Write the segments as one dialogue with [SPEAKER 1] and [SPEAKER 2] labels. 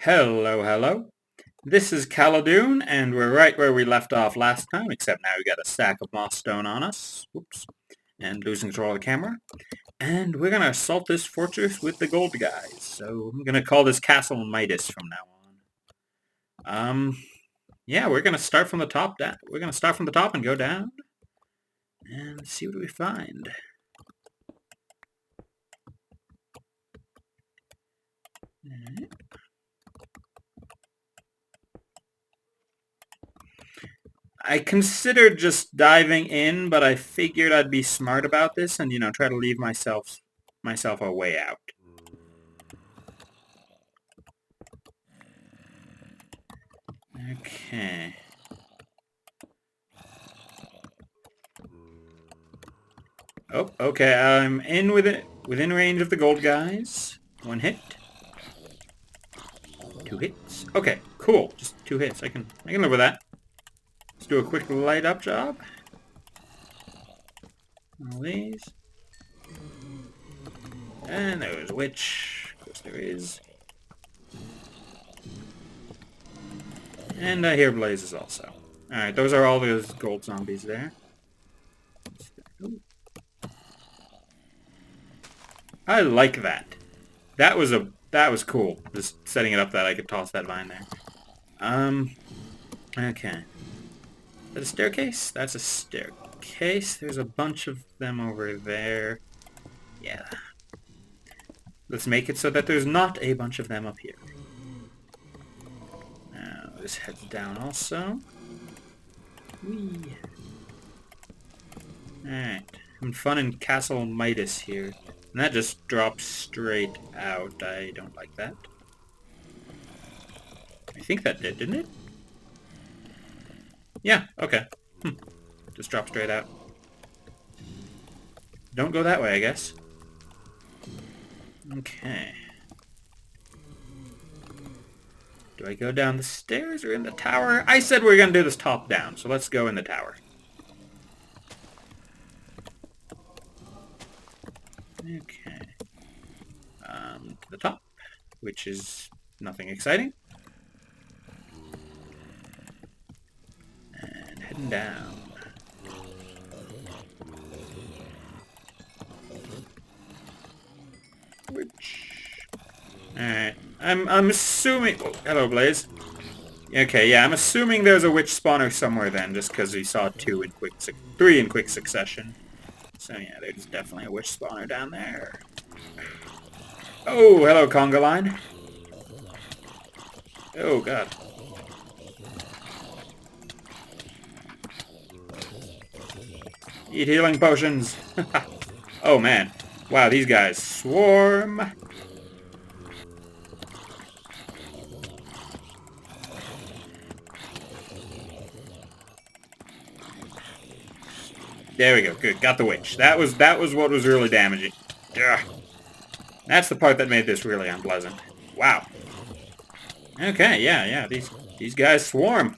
[SPEAKER 1] Hello, hello. This is Caladoon, and we're right where we left off last time, except now we got a stack of moss stone on us. Whoops. And losing control of the camera. And we're gonna assault this fortress with the gold guys. So I'm gonna call this Castle Midas from now on. Yeah, we're gonna start from the top down. We're gonna start from the top and go down. And see what we find. Alright. I considered just diving in, but I figured I'd be smart about this and, try to leave myself a way out. Okay. Oh, okay, I'm in within range of the gold guys. One hit. Two hits. Okay, cool. Just two hits. I can live with that. Let's do a quick light up job. All these. And there's a witch. Of course there is. And I hear blazes also. Alright, those are all those gold zombies there. Ooh. I like that. That was cool. Just setting it up that I could toss that vine there. Okay. Is that a staircase? That's a staircase. There's a bunch of them over there. Yeah. Let's make it so that there's not a bunch of them up here. Now, this heads down also. Whee. Alright. Having fun in Castle Midas here. And that just drops straight out. I don't like that. I think that did, didn't it? Yeah, okay. Just drop straight out. Don't go that way, I guess. Okay. Do I go down the stairs or in the tower? I said we were going to do this top down, so let's go in the tower. Okay. To the top, which is nothing exciting. And heading down. Which... Alright. I'm assuming... Oh, hello, Blaze. Okay, yeah, I'm assuming there's a witch spawner somewhere then, just because we saw three in quick succession. So yeah, there's definitely a witch spawner down there. Oh, hello, conga line. Oh, God. Eat healing potions. Oh, man. Wow, these guys swarm. There we go. Good. Got the witch. That was what was really damaging. Ugh. That's the part that made this really unpleasant. Wow. Okay, yeah. These guys swarm.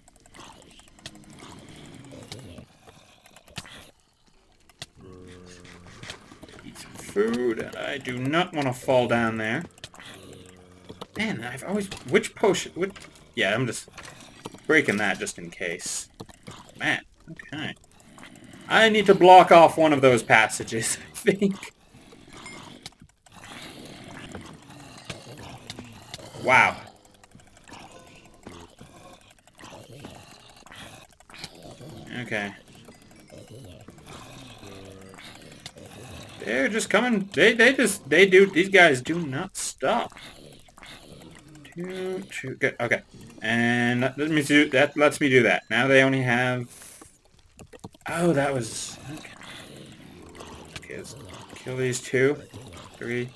[SPEAKER 1] Eat some food. I do not want to fall down there. Man, I've always... Which potion... Yeah, I'm just breaking that just in case. Man, okay. I need to block off one of those passages, I think. Wow. Okay. They're just coming. These guys do not stop. Two, good, okay. And let me do that. Lets me do that. Now they only have... Oh, that was... Okay, let's kill these two. Three.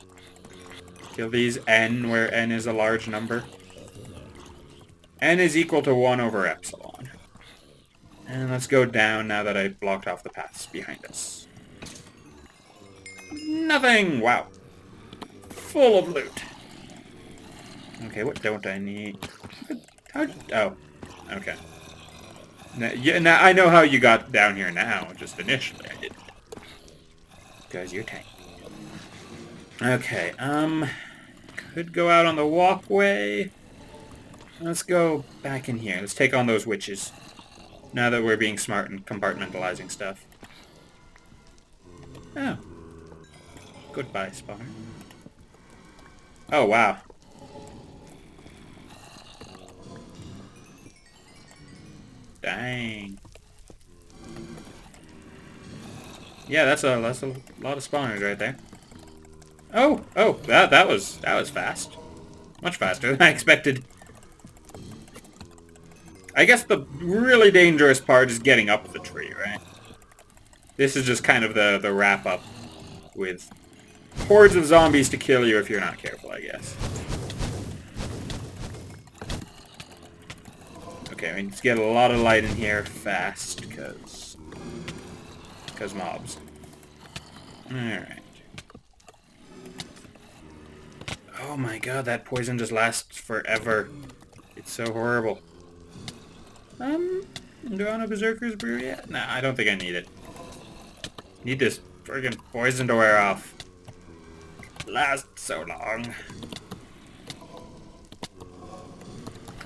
[SPEAKER 1] Kill these N, where N is a large number. N is equal to 1 over epsilon. And let's go down now that I blocked off the paths behind us. Nothing! Wow. Full of loot. Okay, what don't I need? Oh, okay. Now I know how you got down here now. Just initially I didn't. Because you're tank. Okay, could go out on the walkway. Let's go back in here. Let's take on those witches. Now that we're being smart and compartmentalizing stuff. Oh. Goodbye, spawner. Oh, wow. Dang. Yeah, that's a lot of spawners right there. Oh, that was fast. Much faster than I expected. I guess the really dangerous part is getting up the tree, right? This is just kind of the wrap-up with hordes of zombies to kill you if you're not careful, I guess. Okay, we need to get a lot of light in here fast, because mobs. Alright. Oh my god, that poison just lasts forever. It's so horrible. Do I want a Berserker's Brew yet? Nah, I don't think I need it. Need this friggin' poison to wear off. Lasts so long.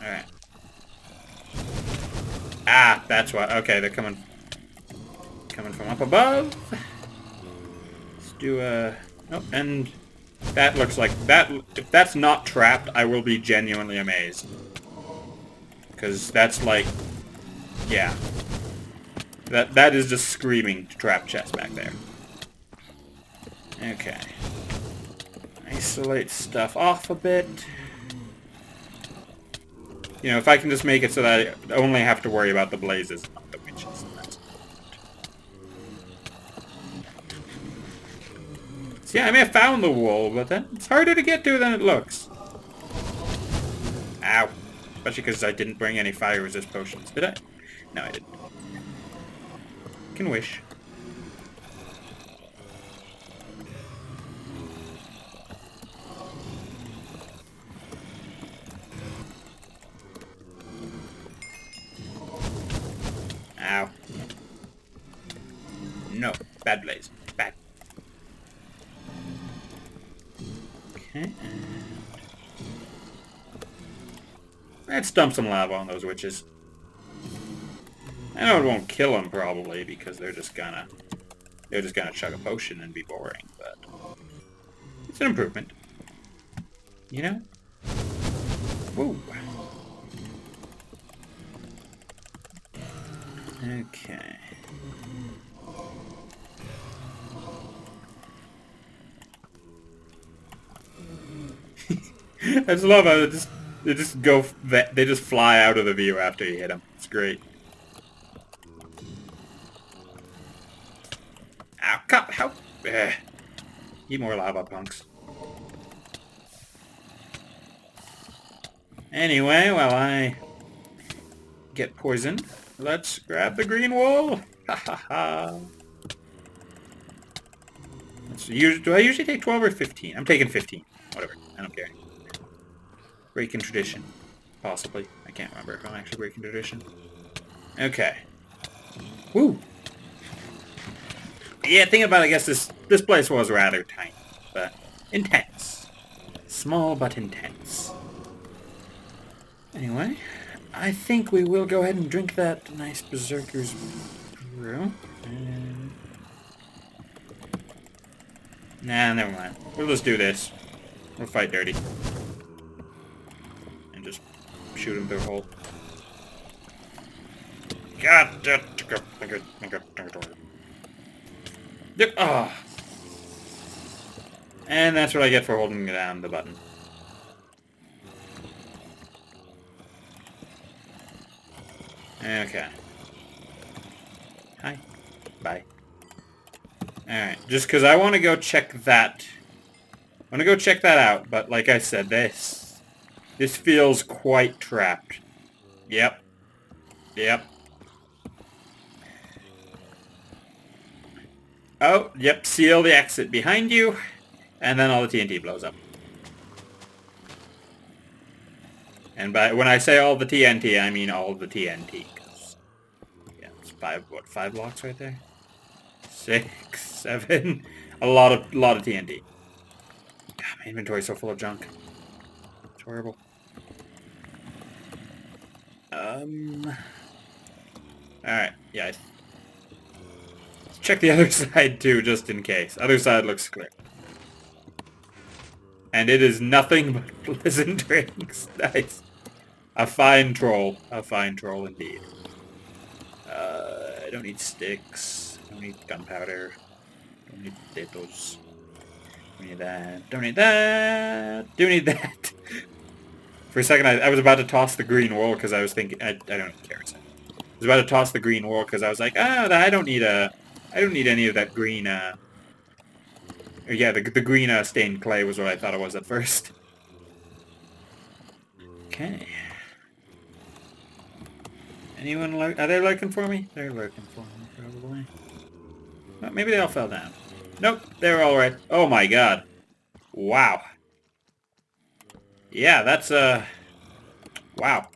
[SPEAKER 1] Alright. Ah, that's why. Okay, they're coming from up above. Let's do a... Oh, and that looks like... If that's not trapped, I will be genuinely amazed. Because that's like... Yeah. That is just screaming trap chest back there. Okay. Isolate stuff off a bit. You know, if I can just make it so that I only have to worry about the blazes, not the witches. See, I may have found the wool, but then it's harder to get to than it looks. Ow. Especially because I didn't bring any fire resist potions. Did I? No, I didn't. Can wish. Ow. No. Bad blaze. Bad. Okay. Let's dump some lava on those witches. I know it won't kill them probably because they're just gonna chug a potion and be boring, but it's an improvement. You know? Woo. Okay. I just love how they just fly out of the view after you hit them. It's great. Ow, cut, help! Eat more lava, punks. Anyway, while I get poisoned, let's grab the green wool. Ha ha ha. Do I usually take 12 or 15? I'm taking 15. Whatever. I don't care. Breaking tradition. Possibly. I can't remember if I'm actually breaking tradition. Okay. Woo! Yeah, thinking about it, I guess this place was rather tiny, but intense. Small but intense. Anyway, I think we will go ahead and drink that nice Berserker's Brew. Nah, never mind. We'll just do this. We'll fight dirty. And just shoot him through a hole. God, oh. And that's what I get for holding down the button. Okay. Hi. Bye. Alright, just because I want to go check that. I want to go check that out, but like I said, this feels quite trapped. Yep. Yep. Oh, yep, seal the exit behind you, and then all the TNT blows up. And when I say all the TNT, I mean all the TNT. Yeah, it's five blocks right there? 6, 7, a lot of TNT. God, my inventory's so full of junk. It's horrible. Alright, yeah. Let's check the other side too, just in case. Other side looks clear. And it is nothing but pleasant drinks. Nice. A fine troll. A fine troll indeed. I don't need sticks. Don't need gunpowder. Don't need potatoes. Don't need that. Don't need that. Do need that. For a second, I was about to toss the green wool because I was thinking... I don't care. I was about to toss the green wool because I was like, I don't need any of that green, yeah, the green stained clay was what I thought it was at first. Okay. Anyone are they lurking for me? They're lurking for me, probably. Oh, maybe they all fell down. Nope, they're all right. Oh my god. Wow. Yeah, that's, wow.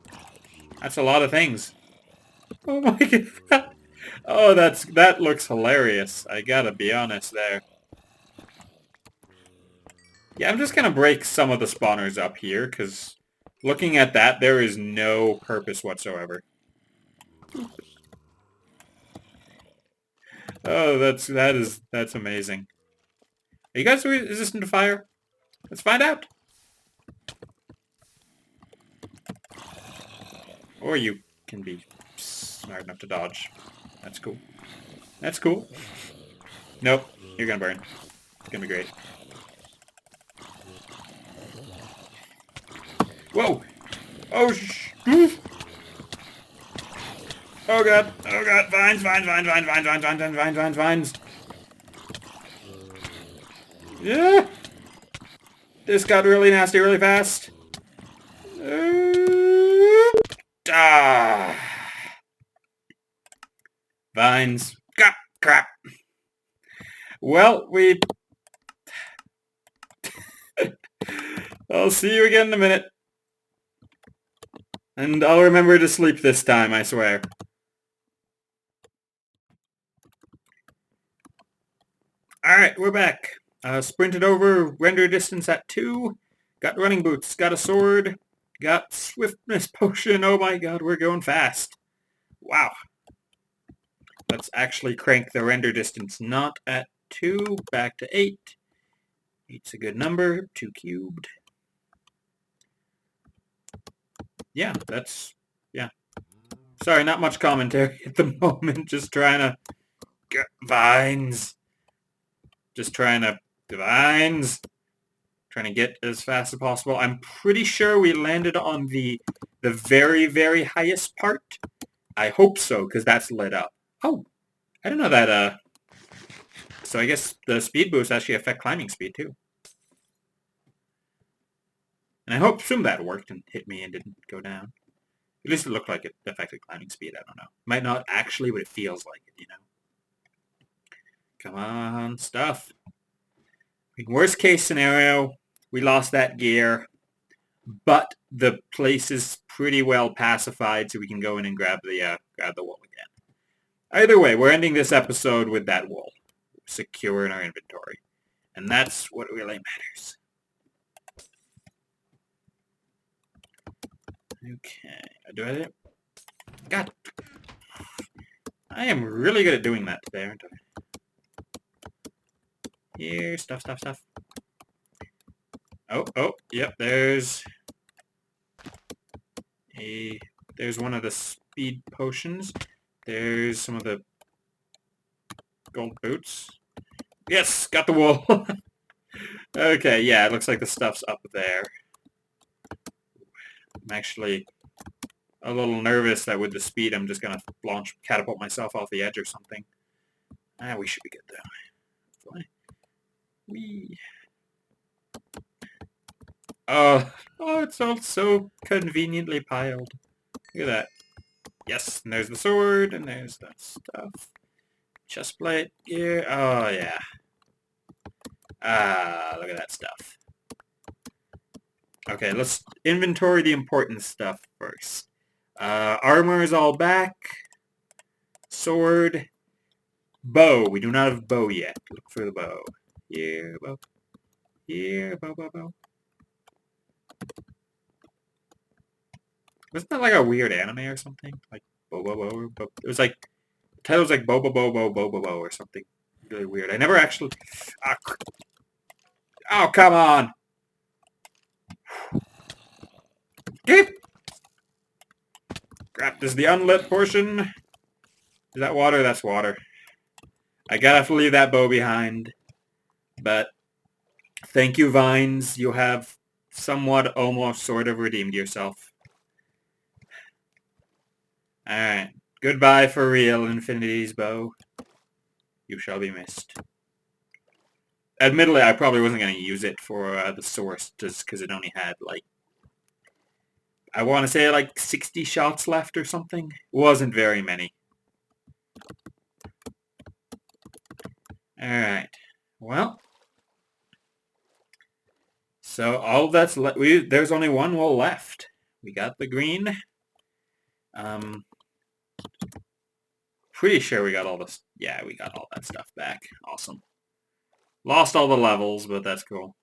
[SPEAKER 1] That's a lot of things. Oh my god. Oh, that looks hilarious. I gotta be honest there. Yeah, I'm just gonna break some of the spawners up here, because looking at that, there is no purpose whatsoever. Oh, that's amazing. Are you guys resistant to fire? Let's find out. Or you can be smart enough to dodge. That's cool. That's cool. Nope, you're gonna burn. It's gonna be great. Whoa! Oh, oh god! Oh god! Vines! Vines! Vines! Vines! Vines! Vines! Vines! Vines! Vines! Vines! Vines! Yeah! This got really nasty really fast. Ah! Vines. God, crap. Well, I'll see you again in a minute. And I'll remember to sleep this time, I swear. Alright, we're back. Sprinted over, render distance at 2. Got running boots, got a sword, got swiftness potion. Oh my god, we're going fast. Wow. Let's actually crank the render distance not at 2, back to 8. 8's a good number, 2 cubed. Yeah, yeah. Sorry, not much commentary at the moment. Just trying to get vines. Just trying to vines. Trying to get as fast as possible. I'm pretty sure we landed on the very, very highest part. I hope so, because that's lit up. Oh, I didn't know that, so I guess the speed boosts actually affect climbing speed, too. And I assume that worked and hit me and didn't go down. At least it looked like it affected climbing speed, I don't know. Might not actually, but it feels like it, you know? Come on, stuff. In worst case scenario, we lost that gear, but the place is pretty well pacified, so we can go in and grab the wool again. Either way, we're ending this episode with that wool secure in our inventory, and that's what really matters. Okay, do I? God, I am really good at doing that today, aren't I? Here, stuff. Oh, yep, there's one of the speed potions. There's some of the gold boots. Yes, got the wool. Okay, yeah, it looks like the stuff's up there. I'm actually a little nervous that with the speed I'm just gonna catapult myself off the edge or something. We should be good though. Fine. Oh, it's all so conveniently piled. Look at that. Yes, and there's the sword, and there's that stuff. Chestplate here. Oh, yeah. Look at that stuff. Okay, let's inventory the important stuff first. Armor is all back. Sword. Bow. We do not have bow yet. Look for the bow. Here, bow. Here, bow. Wasn't that like a weird anime or something? Like Bo. It was like the title was like Bo or something really weird. I never actually. Ah, oh, come on! Get. Crap! This is the unlit portion. Is that water? That's water. I gotta have to leave that bow behind. But thank you, Vines. You have somewhat, almost, sort of redeemed yourself. Alright. Goodbye for real, Infinity's bow. You shall be missed. Admittedly, I probably wasn't going to use it for the source, just because it only had, like, I want to say, like, 60 shots left or something. It wasn't very many. Alright. Well. So, all that's left, there's only one wool left. We got the green. Pretty sure we got all this. Yeah, we got all that stuff back. Awesome. Lost all the levels, but that's cool.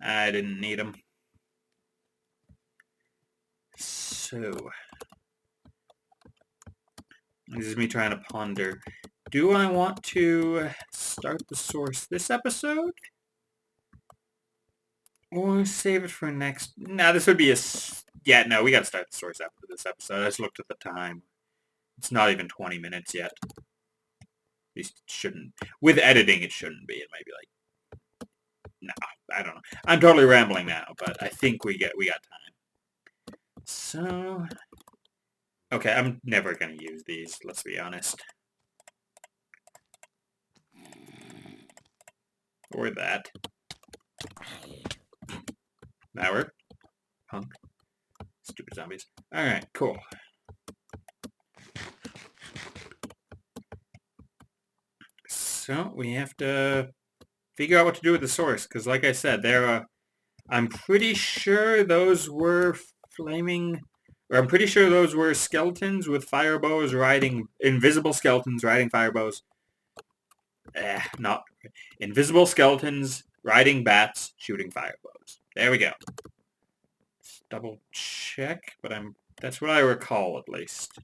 [SPEAKER 1] I didn't need them. So, this is me trying to ponder. Do I want to start the source this episode? Or save it for next... Nah, this would be a... Yeah, no, we gotta start the source after this episode. I just looked at the time. It's not even 20 minutes yet. At least it shouldn't. With editing, it shouldn't be. It might be like... No, I don't know. I'm totally rambling now, but I think we got time. So... Okay, I'm never gonna use these, let's be honest. Or that. That worked. Punk. Stupid zombies. Alright, cool. So, we have to figure out what to do with the source, because like I said, I'm pretty sure those were flaming... Or I'm pretty sure those were skeletons with fire bows riding... Invisible skeletons riding fire bows. Not... Invisible skeletons riding bats shooting fire bows. There we go. Let's double check, but that's what I recall at least.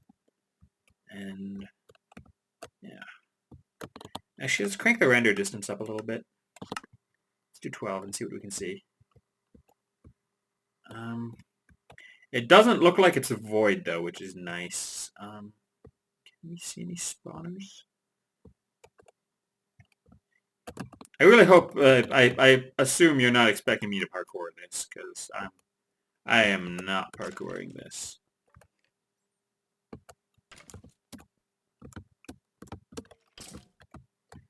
[SPEAKER 1] And... Yeah. Actually, let's crank the render distance up a little bit. Let's do 12 and see what we can see. It doesn't look like it's a void, though, which is nice. Can we see any spawners? I really hope... I assume you're not expecting me to parkour this, because I am not parkouring this.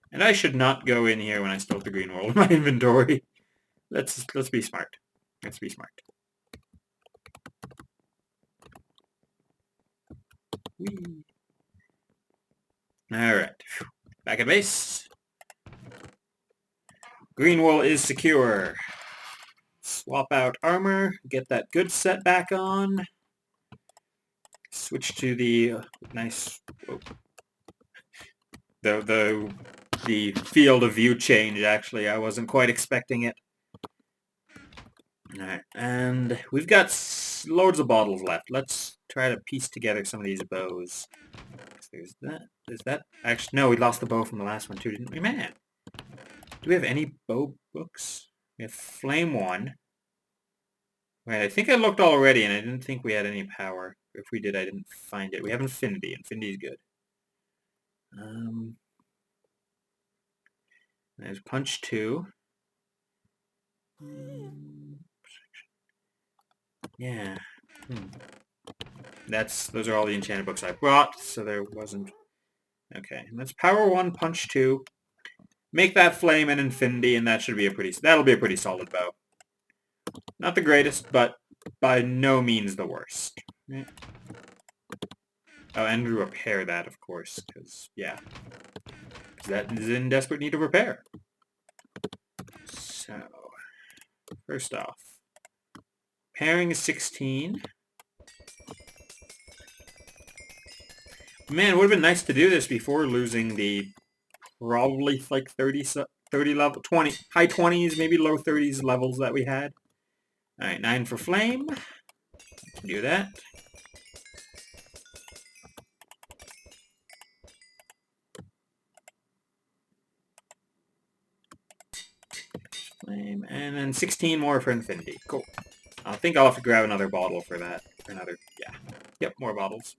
[SPEAKER 1] And I should not go in here when I still have the green wool in my inventory. Let's be smart. Let's be smart. Whee. Alright. Back at base. Green wool is secure. Swap out armor. Get that good set back on. Switch to the nice... Whoa. The field of view change, actually. I wasn't quite expecting it. Alright, and we've got loads of bottles left. Let's try to piece together some of these bows. There's that. There's that. Actually, no, we lost the bow from the last one too, didn't we? Man! Do we have any bow books? We have Flame 1. Right, I think I looked already and I didn't think we had any power. If we did, I didn't find it. We have Infinity. Infinity's good. There's Punch 2. Yeah. Those are all the enchanted books I brought, so there wasn't... Okay, and that's Power 1, Punch 2. Make that Flame and Infinity, and that'll be a pretty solid bow. Not the greatest, but by no means the worst. Right. Oh, and repair that, of course, because, yeah. That is in desperate need of repair. So, first off, pairing is 16. Man, it would have been nice to do this before losing the probably like 30 level, 20, high 20s, maybe low 30s levels that we had. Alright, 9 for flame. Do that. Flame, and then 16 more for infinity. Cool. I think I'll have to grab another bottle for that. Yeah. Yep, more bottles.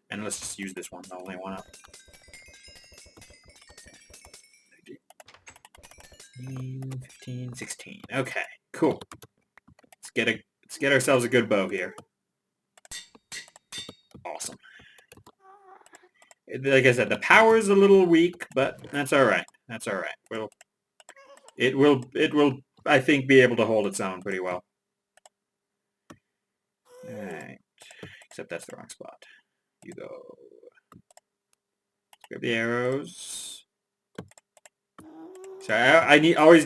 [SPEAKER 1] And let's just use this one, the only one up. 15, 16. Okay, cool. Let's get ourselves a good bow here. Awesome. Like I said, the power's a little weak, but that's alright. That's alright. It will, I think, be able to hold its own pretty well. Alright. Except that's the wrong spot. You go. Grab the arrows. Sorry, I always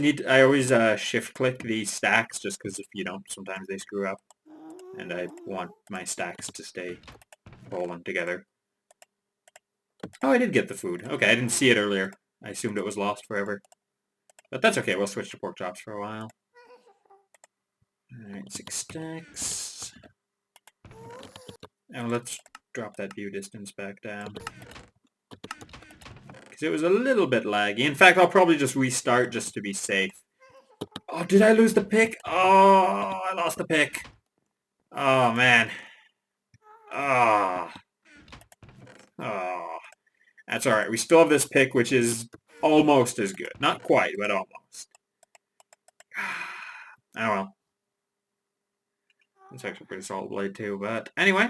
[SPEAKER 1] shift click these stacks just because if you don't, sometimes they screw up. And I want my stacks to stay rolling together. Oh, I did get the food. Okay, I didn't see it earlier. I assumed it was lost forever. But that's okay, we'll switch to pork chops for a while. Alright, 6 stacks. And let's drop that view distance back down. Because it was a little bit laggy. In fact, I'll probably just restart just to be safe. Oh, did I lose the pick? Oh, I lost the pick. Oh, man. Oh. Oh. That's alright. We still have this pick, which is almost as good. Not quite, but almost. Oh, well. It's actually pretty solid blade, too. But anyway,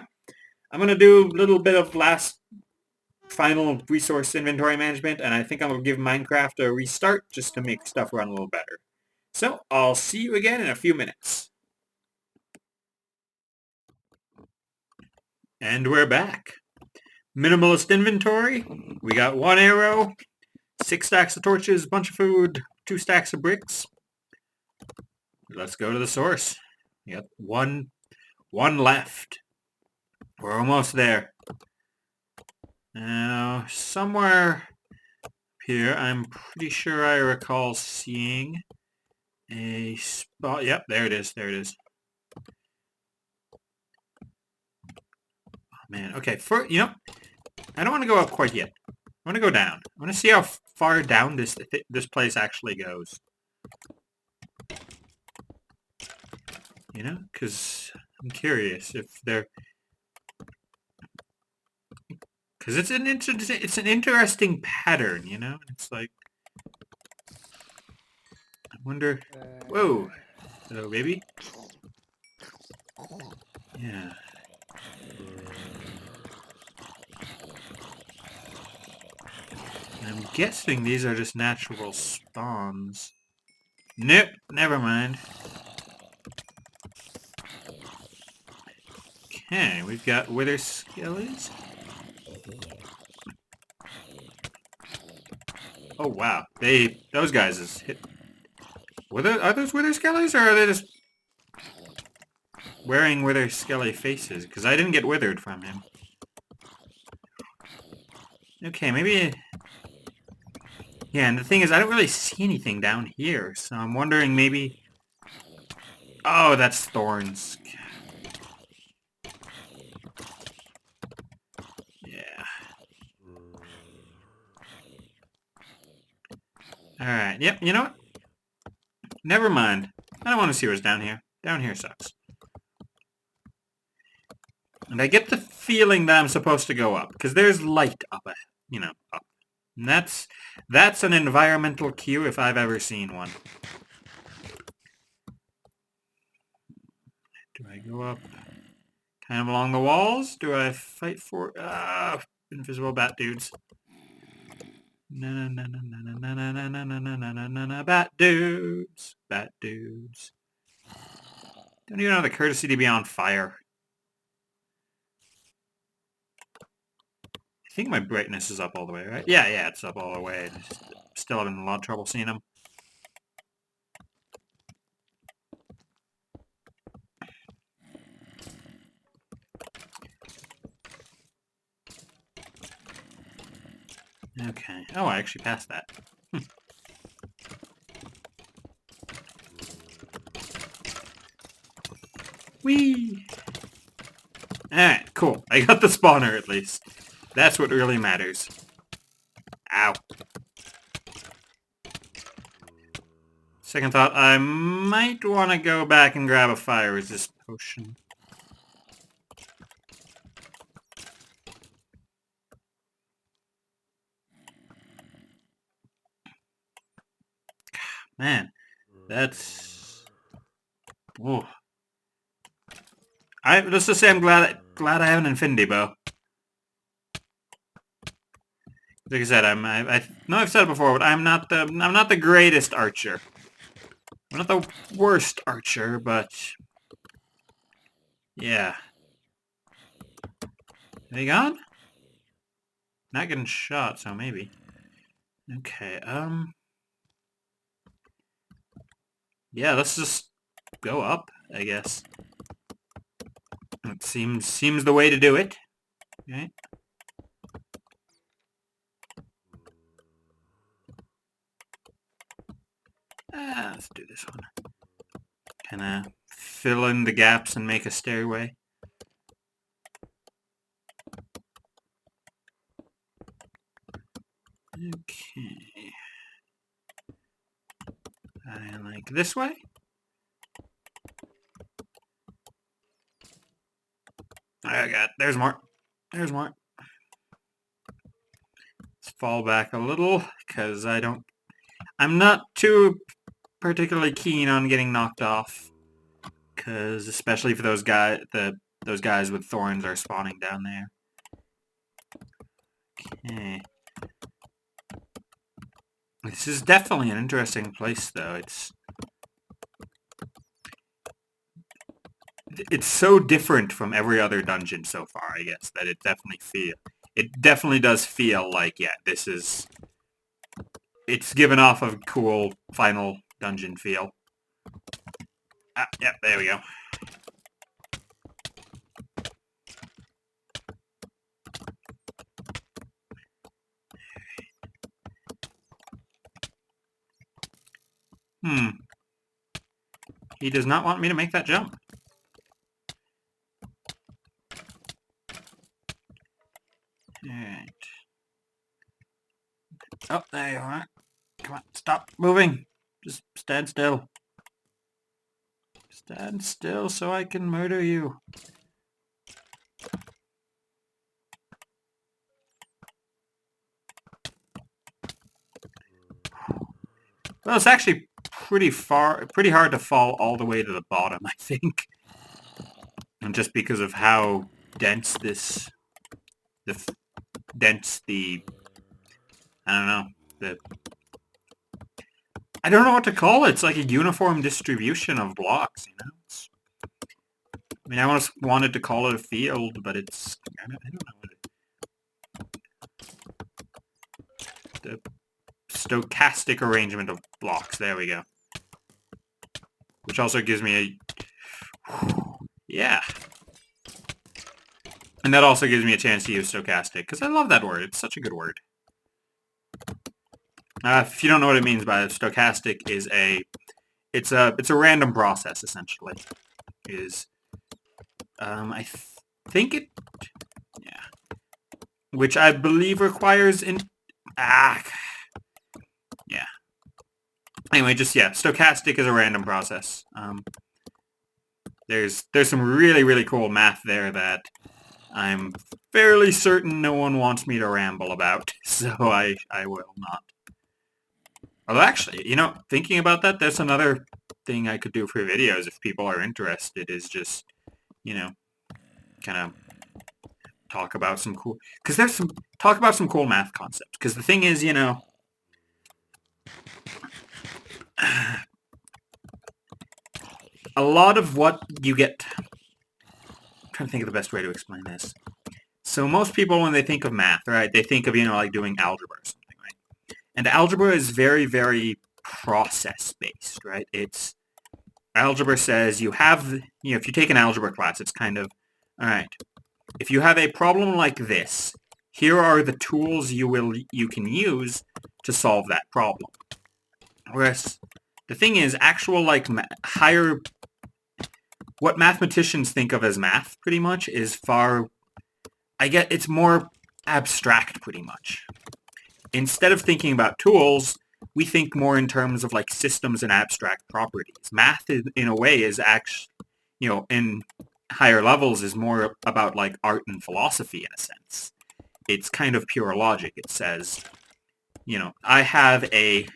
[SPEAKER 1] I'm going to do a little bit of last final resource inventory management, and I think I'm going to give Minecraft a restart just to make stuff run a little better. So, I'll see you again in a few minutes. And we're back. Minimalist inventory. We got 1 arrow, 6 stacks of torches, bunch of food, 2 stacks of bricks. Let's go to the source. Yep, one left. We're almost there. Now, somewhere here, I'm pretty sure I recall seeing a spot. Yep, there it is. There it is. Oh, man. Okay, I don't want to go up quite yet. I want to go down. I want to see how far down this place actually goes. You know, because I'm curious if they're... Because it's an interesting pattern, you know? It's like... I wonder... Whoa! Hello, baby? Yeah. I'm guessing these are just natural spawns. Nope, never mind. Okay, we've got wither skellies. Oh wow, those guys is hit. Are those wither skellies, or are they just wearing wither skelly faces? Because I didn't get withered from him. Okay, maybe. Yeah, and the thing is, I don't really see anything down here, so I'm wondering maybe. Oh, that's thorns. Yeah. Alright, yep, you know what? Never mind. I don't want to see what's down here. Down here sucks. And I get the feeling that I'm supposed to go up, because there's light up, up. And that's an environmental cue if I've ever seen one. Do I go up kind of along the walls? Do I fight for... invisible bat dudes. Bat dudes. Bat dudes. Don't even have the courtesy to be on fire. I think my brightness is up all the way, right? Yeah, it's up all the way. Still having a lot of trouble seeing them. Okay. Oh, I actually passed that. Whee! Alright, cool. I got the spawner at least. That's what really matters. Ow. Second thought, I might want to go back and grab a fire resist potion. Man, that's... Whoa. Let's just say I'm glad I have an infinity bow. Like I said, I know I've said it before, but I'm not the greatest archer. I'm not the worst archer, but yeah. Are they gone? Not getting shot, so maybe. Okay, yeah, let's just go up, I guess. It seems the way to do it. Okay. Let's do this one. Kinda fill in the gaps and make a stairway. Okay. I like this way. I got, there's more. There's more. Let's fall back a little, because I'm not too particularly keen on getting knocked off. Because, especially for those guys with thorns are spawning down there. Okay. This is definitely an interesting place, though. It's so different from every other dungeon so far, I guess, that it definitely does feel like, yeah, it's given off a cool final dungeon feel. Ah, yep, there we go. He does not want me to make that jump. Alright. Oh, there you are. Come on, stop moving. Just stand still. Stand still so I can murder you. Well, it's actually pretty hard to fall all the way to the bottom, I think. And just because of how dense I don't know what to call it. It's like a uniform distribution of blocks, you know? I mean, I almost wanted to call it a field, but I don't know what the stochastic arrangement of blocks. There we go. Which also gives me yeah. And that also gives me a chance to use stochastic, because I love that word. It's such a good word. If you don't know what it means by it, stochastic is it's a random process, essentially. I think it, yeah. Which I believe requires yeah. Anyway, just, yeah, stochastic is a random process. There's some really, really cool math there that I'm fairly certain no one wants me to ramble about, so I will not. Although actually, you know, thinking about that, there's another thing I could do for videos if people are interested, is just, you know, kind of talk about some cool, talk about some cool math concepts. Because the thing is, you know, a lot of what you get, I'm trying to think of the best way to explain this. So most people, when they think of math, right, they think of, you know, like doing algebra or something, right? And algebra is very, very process-based, right? Algebra says you have, you know, if you take an algebra class, it's kind of, all right, if you have a problem like this, here are the tools you can use to solve that problem. Whereas the thing is, actual, like, higher what mathematicians think of as math, pretty much, is it's more abstract, pretty much. Instead of thinking about tools, we think more in terms of, like, systems and abstract properties. Math, in a way, is actually, in higher levels, is more about, like, art and philosophy, in a sense. It's kind of pure logic. It says, I have a...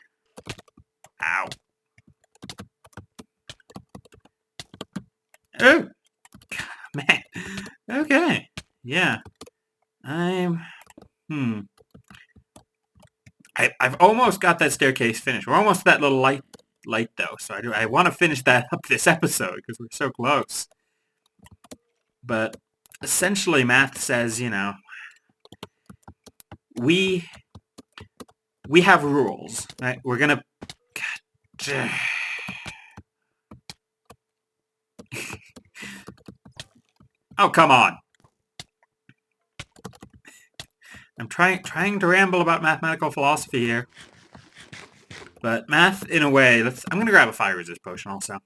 [SPEAKER 1] Ow. Oh! Man. Okay. Yeah. I've almost got that staircase finished. We're almost at that little light, though. So I want to finish that up this episode because we're so close. But essentially, math says, we have rules, right? We're gonna... Oh, come on. I'm trying to ramble about mathematical philosophy here. But math, in a way, I'm going to grab a fire resist potion also.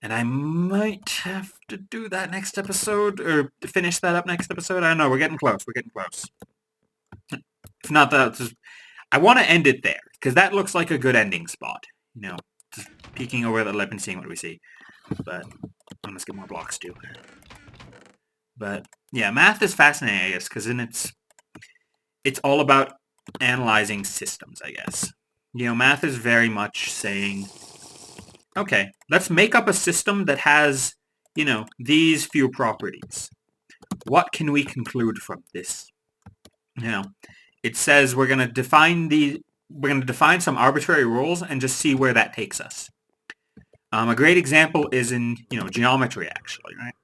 [SPEAKER 1] And I might have to do that next episode, or finish that up next episode. I don't know, we're getting close. If not that, I want to end it there, because that looks like a good ending spot. Just peeking over the lip and seeing what we see. But I must get more blocks too. But yeah, math is fascinating, I guess, because it's all about analyzing systems, I guess. Math is very much saying, okay, let's make up a system that has, these few properties. What can we conclude from this? It says we're going to define some arbitrary rules and just see where that takes us. A great example is in, geometry, actually, right?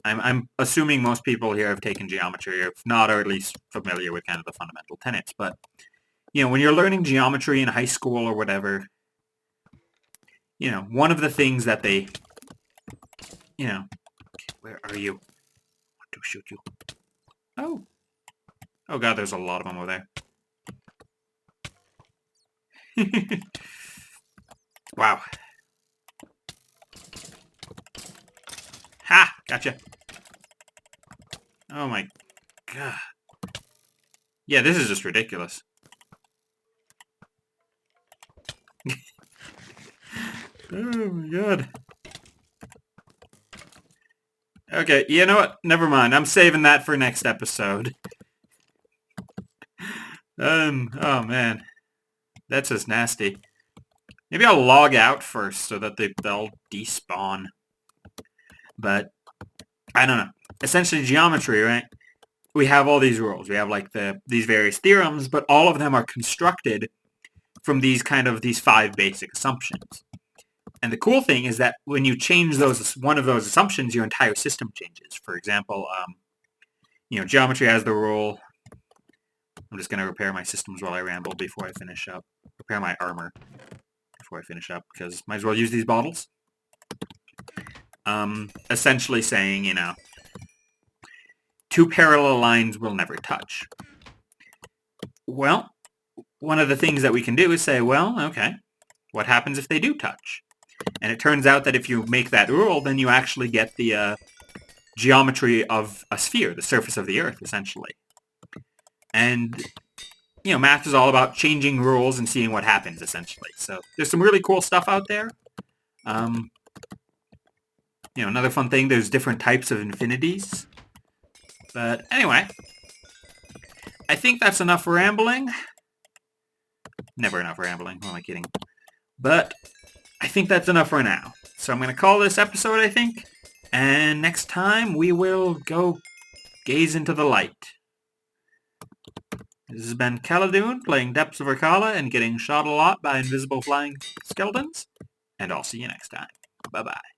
[SPEAKER 1] I'm assuming most people here have taken geometry, or if not, or at least familiar with kind of the fundamental tenets. But, when you're learning geometry in high school or whatever, one of the things that they, where are you? I want to shoot you. Oh. Oh, God, there's a lot of them over there. Wow. Ha! Gotcha. Oh, my God. Yeah, this is just ridiculous. Oh, my God. Okay, you know what? Never mind. I'm saving that for next episode. Oh, man. That's just nasty. Maybe I'll log out first so that they'll despawn. But, I don't know. Essentially, geometry, right? We have all these rules. We have, like, these various theorems, but all of them are constructed from these 5 basic assumptions. And the cool thing is that when you change one of those assumptions, your entire system changes. For example, geometry has the rule... I'm just going to repair my systems while I ramble before I finish up. Repair my armor before I finish up, because might as well use these bottles. Essentially saying, two parallel lines will never touch. Well, one of the things that we can do is say, well, okay, what happens if they do touch? And it turns out that if you make that rule, then you actually get the geometry of a sphere, the surface of the Earth, essentially. And, math is all about changing rules and seeing what happens, essentially. So there's some really cool stuff out there. Another fun thing, there's different types of infinities. But anyway, I think that's enough rambling. Never enough rambling, who am I kidding? But I think that's enough for now. So I'm going to call this episode, I think. And next time, we will go gaze into the light. This has been Caladoon playing Depths of Irkalla and getting shot a lot by invisible flying skeletons. And I'll see you next time. Bye-bye.